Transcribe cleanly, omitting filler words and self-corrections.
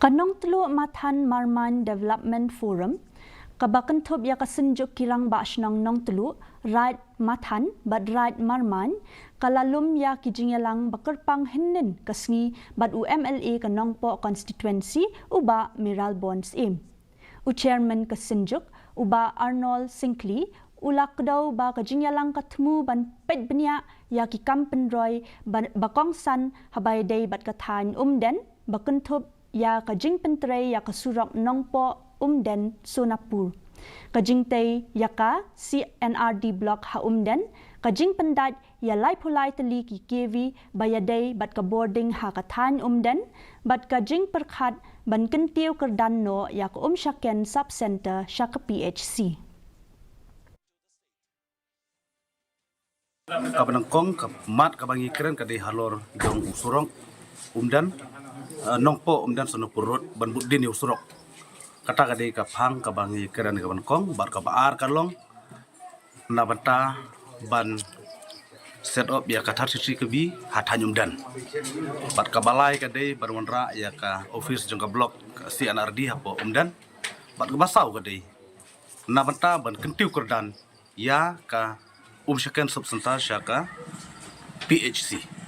Nongtluh Mathan Marmaiñ Development Forum kabakentub ya kasenjuk kirang bashnang Nongtluh right Mathan bad right Marmaiñ kalalum ya kijingelang bakerpang hinin kasngi bad UMLA kanongpo constituency uba Miral Bonds im. Chairman kasenjuk uba Arnold Sinclair ulak daw ba kajingyalang katmu ban Peit Bniah ya ki kampenroy bakongsan habay day bat Thaiñ Umden bakentub ya kajing pentrei ya kasurok nongpo Umden Sonapur. Kajing tay ya ka CNRD block ha Umden kajing pendat ya lai pulai teli ki kevi bayaday bat ka boarding ha ka Thaiñ Umden bat kajing perkhat ban kentiu kerdan no ya ka Syaken sub center syaka PHC. Kabanangkong kamat kabangi keren kadi halor jong usurong Umden nongpo Umden Sonapur road ban budin usurok kata kadi kaphang kabangi keren kabanangkong bar kabaar kalong nabanta ban set up ya kathar sisi kebi Thaiñ Umden bat kabalai kadi barwanra ya ka office jong ka blok CNRD hapo Umden bat kabasau kadi nabanta ban kentiu kerdan ya ka Syaken sub center syaka PHC.